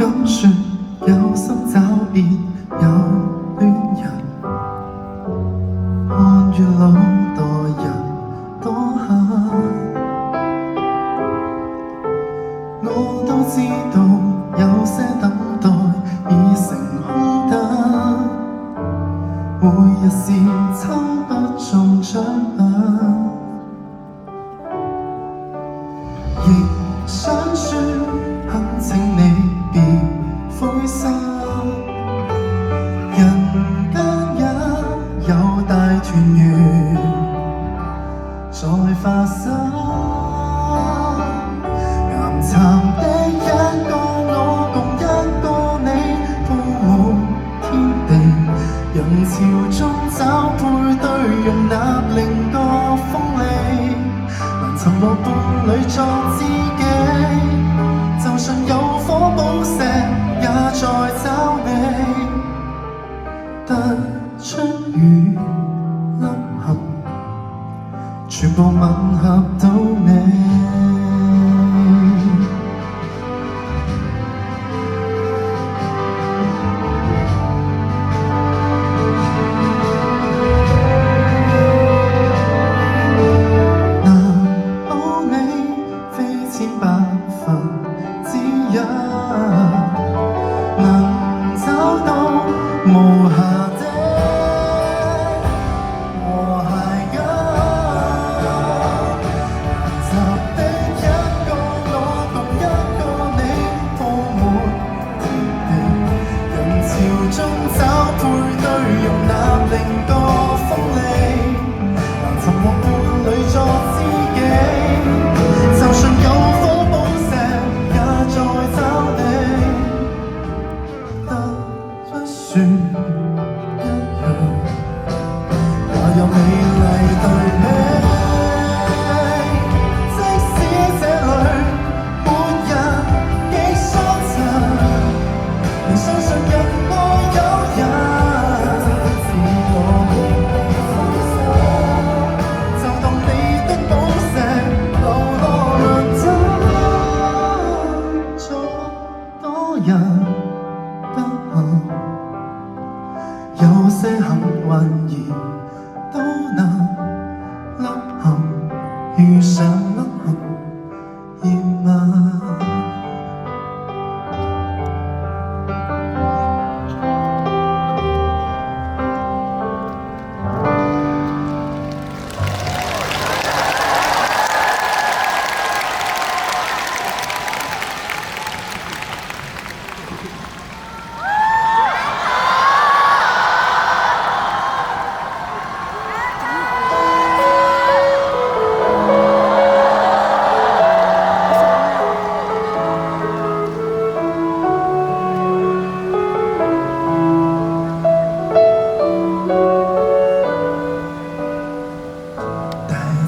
有時有心找別有戀人，看月老待人多狠，我都知道有些等待已成空等，每日是抽不中獎品，亦想說懇請你別灰心，人間也有大團圓在發生。岩巉的一個我共一個你，鋪滿天地，人潮中找配對，容納另個鋒利，難尋獲伴侶作知己，就算有火寶石也在找你，突出與凹陷，全部吻合到你。能找到無瑕的和諧感，岩巉的一個我共一個你，鋪滿天地，人潮中找配對，容納另個鋒利，難尋獲伴侶作知己，就算有火寶石也在找你。說一樣，也有美麗對比。即使這裡沒人幾疏塵，仍相信人愛有人。自我放手，就當你的寶石流落論盡，多人不幸。有些幸運兒都能凹陷，遇上凹陷驗問。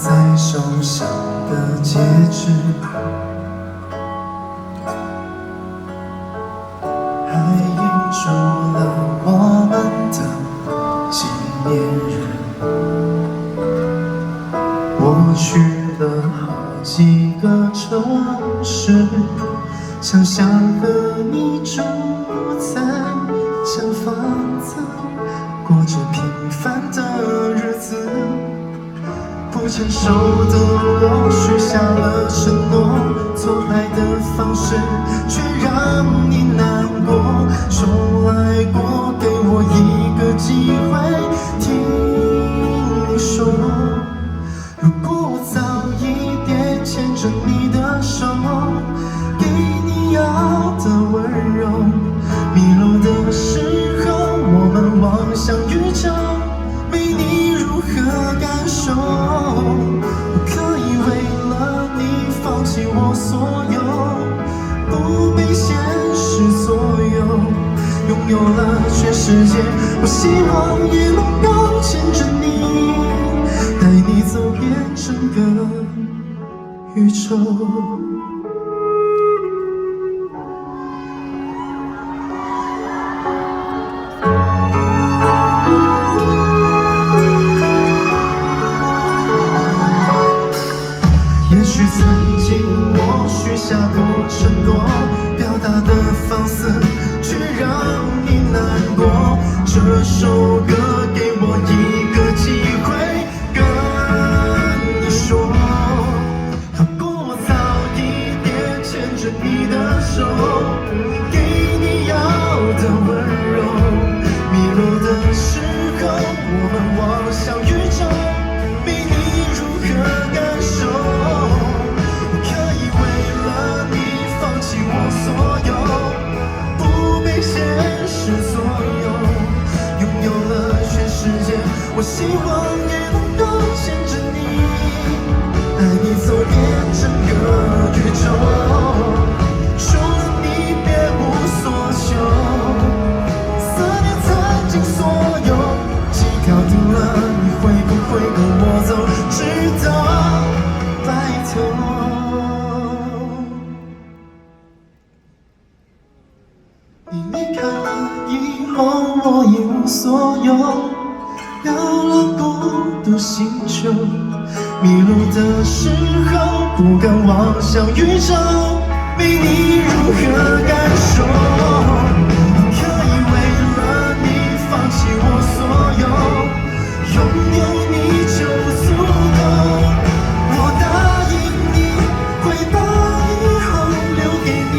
在手上的戒指，还印出了我們的紀念日。我去了好幾個城市，想象和你住在小房子，過着平凡的日子。不成熟的我許下了承諾，錯拍的方式卻讓你難過。說愛過，給我一個機會聽你說，如果我早一點牽着你的手，給你要的溫柔，迷路的時候我們望向宇宙，沒你如何感受？我可以為了你放棄我所有，不被現實左右，擁有了全世界，我希望也能夠牽着你，帶你走遍整個宇宙。也許曾經我許下過承諾，表達的方式你的手，给你要的温柔。迷路的时候，我们望向宇宙，比你如何感受？可以为了你放弃我所有，不被现实左右，拥有了全世界，我希望也能够牵着你，带你走遍整个宇宙。除了你别无所求，思念曾经所有，既搞定了，你会不会跟我走，直到白头？你离开了以后，我一无所有，流浪孤独星球，迷路的时候不敢望向宇宙，没你如何感受？可以为了你放弃我所有，拥有你就足够。我答应你会把以后留给你，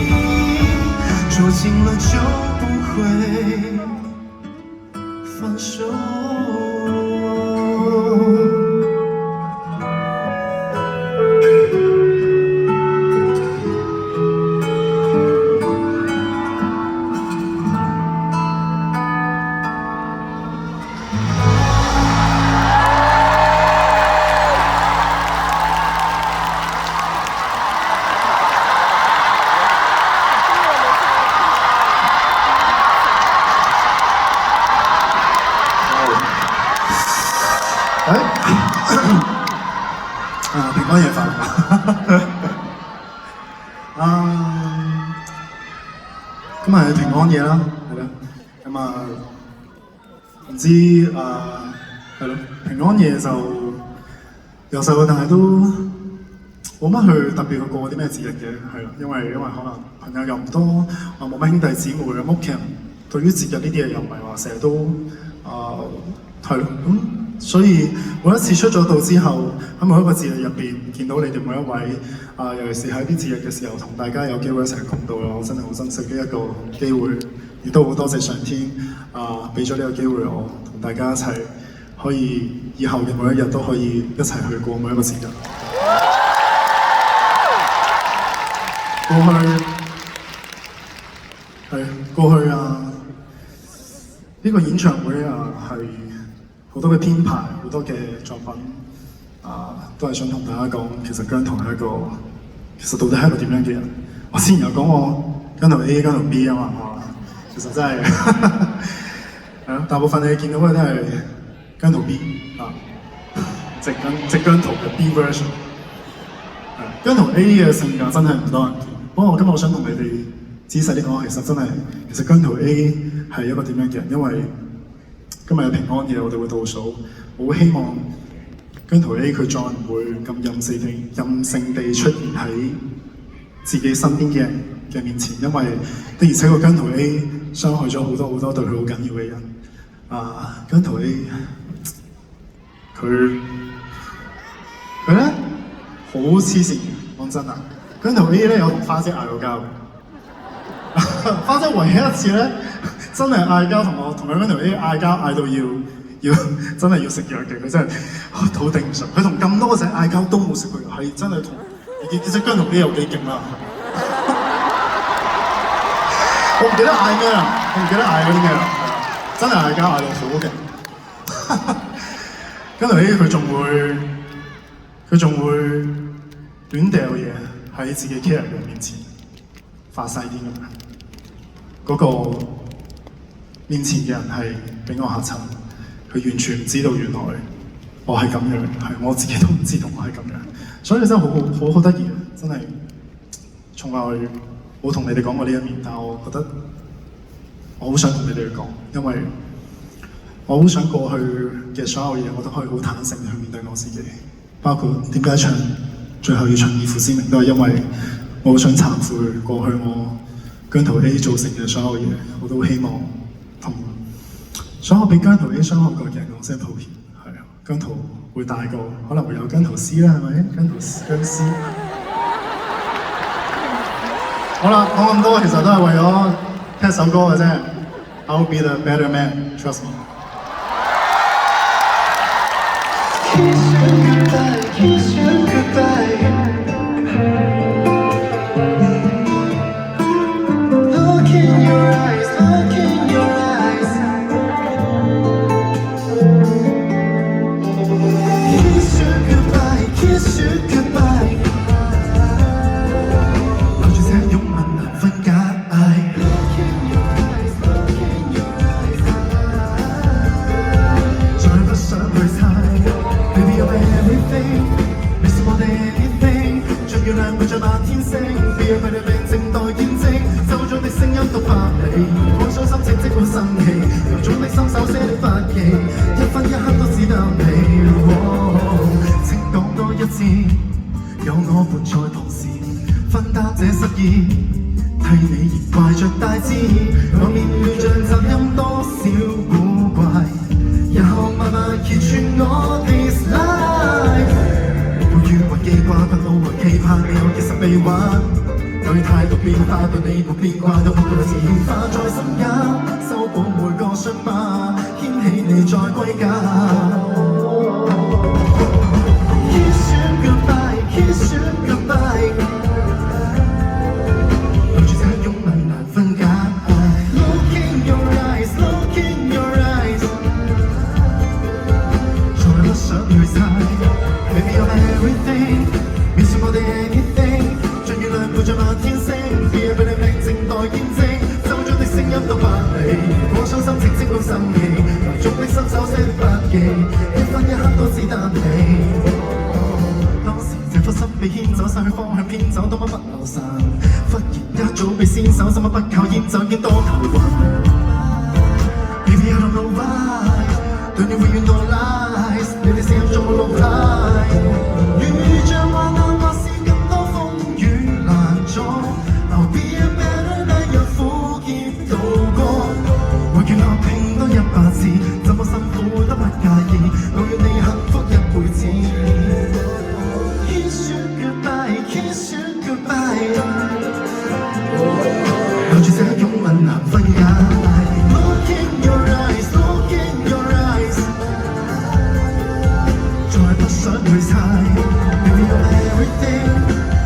捉紧了就不会放手。平安夜快樂！今日係平安夜啦，係啦，咁唔知係咯，平安夜就由細到大都冇乜去特別去過啲咩節日嘅，係啦，因為可能朋友又唔多，冇乜兄弟姊妹，屋企人對於節日呢啲嘢又唔係話成日都係咯咁。所以每一次出咗道之後，喺每一個節日入邊見到你哋每一位尤其是喺啲節日嘅時候，同大家有機會一齊共度咯，我真係好珍惜呢一個機會，亦都好多謝上天俾咗呢個機會我同大家一齊可以以後嘅每一日都可以一齊去過每一個節日。過去呢個演唱會係好多嘅編排，好多嘅作品都係想同大家講，其實姜濤係一個，其實到底係一個點樣嘅人？我之前有講過姜濤 A、姜濤 B 啊嘛，其實真係係咯，大部分你見到嘅都係姜濤 B 直姜濤嘅 B version。姜濤 A 嘅性格真係唔多人見，不過我今日我想同你哋仔細啲講，其實姜濤 A 係一個點樣嘅人，因為今日嘅平安夜，我哋會倒數，我好希望姜濤 A 佢再唔會咁任性地出現喺自己身邊嘅人嘅面前，因為的而且確姜濤 A 傷害咗好多對佢好緊要嘅人。姜濤 A 佢咧好黐線，講真啊！姜濤 A 咧有同花姐嗌過交，花姐唯一一次咧。真係嗌交，同佢姜濤 A 嗌交嗌到要真係要食藥嘅，佢真係好頂唔順。佢同咁多個仔嗌交都冇食過藥，係真係同其實姜濤 A 有幾勁啦！我唔記得嗌咩啦，我唔記得嗌嗰啲咩啦，真係嗌交嗌到好勁。姜濤 A 佢仲會亂掉嘢喺自己 care 嘅面前，發晒癲咁樣，嗰個面前嘅人係俾我嚇親，佢完全唔知道原來我係咁樣，係我自己都唔知道我係咁樣，所以真係好得意，真係從來冇同你哋講過呢一面，但係我覺得我好想同你哋講，因為我好想過去嘅所有嘢我都可以好坦誠去面對我自己，包括點解最後要唱以父之名，都係因為我好想懺悔過去我姜濤 A 造成嘅所有嘢，我都希望同所有俾姜濤 A 傷害過嘅人講聲抱歉。係啊，姜濤會大個，可能會有姜濤 C 啦，係咪？姜濤 C。好啦，講咁多其實都係為咗聽首歌嘅啫。I'll be the better man, trust me. Kiss you goodbye, kiss you goodbye. Look in your eyes, look in your eyes. Kiss you goodbye, kiss you goodbye. 留住這擁吻難分解。Look in your eyes, look in your eyes. 再不想去猜。Baby you're everything, miss more than anything。像月亮陪着那天星，別讓佢哋命靜待見證。奏咗的聲音獨百里，我傷心情即會生氣，由衷的心手寫的筆記，一分一刻都只得你。請講多一次，有我伴在同時，分擔這失意，替你而懷着大志。我面對像雜音多少古怪，然後慢慢揭穿我 this life。會與魂記掛，不老和期盼你有其實臂彎。對態度變化，對你沒變卦，都冇個字化在心間，修補每個傷疤，牽起你再歸家。Kiss you goodbye, kiss you goodbye。留住這擁吻難分解。Look in your eyes, look in your eyes。再不想去猜 ，Baby you're everything， 面上我哋 anything。像月亮陪着那天星，別讓佢哋命靜待見證。奏咗的聲音都百里，我傷心情即會生氣，由衷的心手寫的筆記，一分一刻都只得你。當時這顆心被牽走，失去方向偏走，多麼不留神，忽然一早被先手，心不靠煙酒見多頭暈。Baby I don't know why， 對你永遠多 lies， 你哋聲音做我露態，如像話難或是更多風雨難阻。I'll be a better man， 讓苦澀渡過，為權樂拼多100次，怎麼辛苦都不介意，我願你幸福一輩子。Kiss you goodbye, kiss you goodbye。留住這擁吻難分解。Look in your eyes, look in your eyes。再不想去猜 ，Baby you're everything，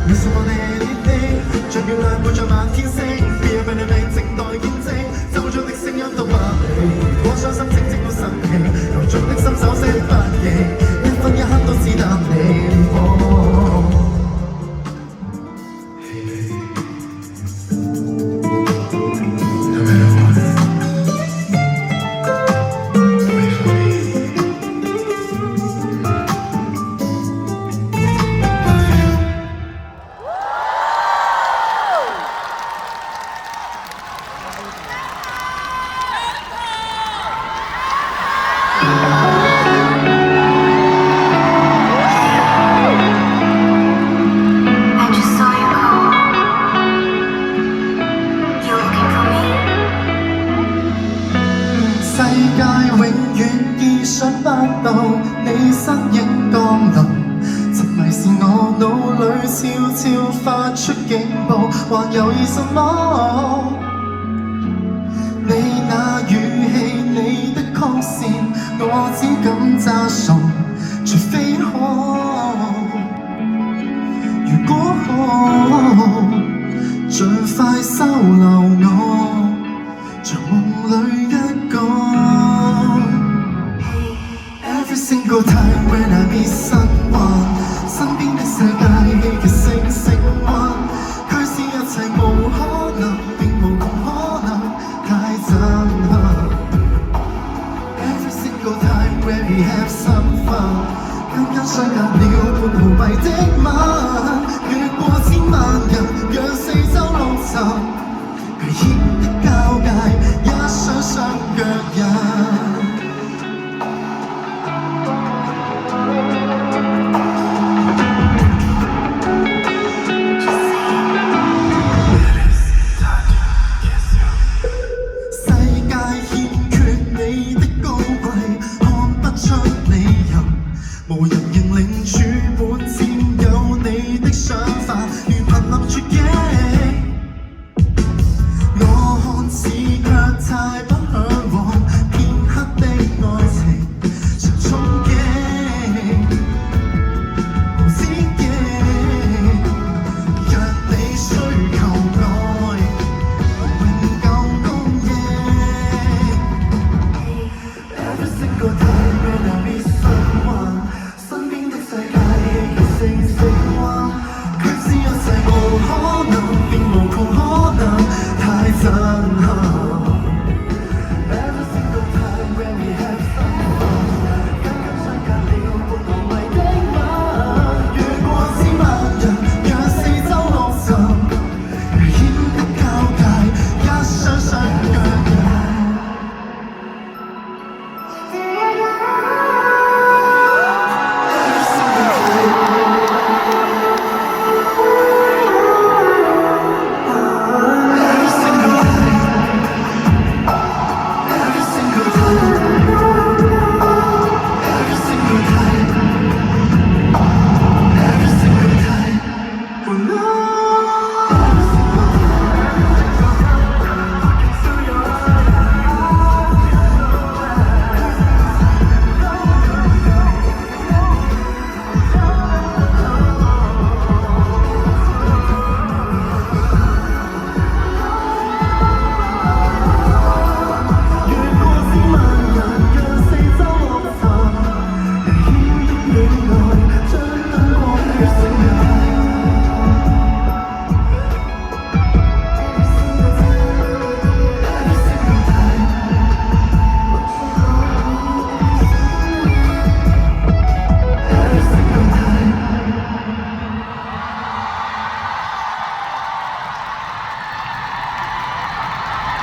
你是我的 anything， 像月亮陪着那天星，別讓你命靜待見證，奏咗的聲音都百里，我傷心情即會生氣，由衷的心手寫的筆記，一分一刻都只得你。想不到你身影降臨，沉迷是我腦裏悄悄發出警報，還猶豫什麼？你那語氣，你的曲線，我只敢詐傻，除非可。如果可，盡快收留我，像夢裏一個。Every single time when I meet someone， 身邊的世界嘅星星灣，驅使一切無可能，並無可能太震撼。Every single time when we have some fun， 剛剛相隔了半毫米的吻。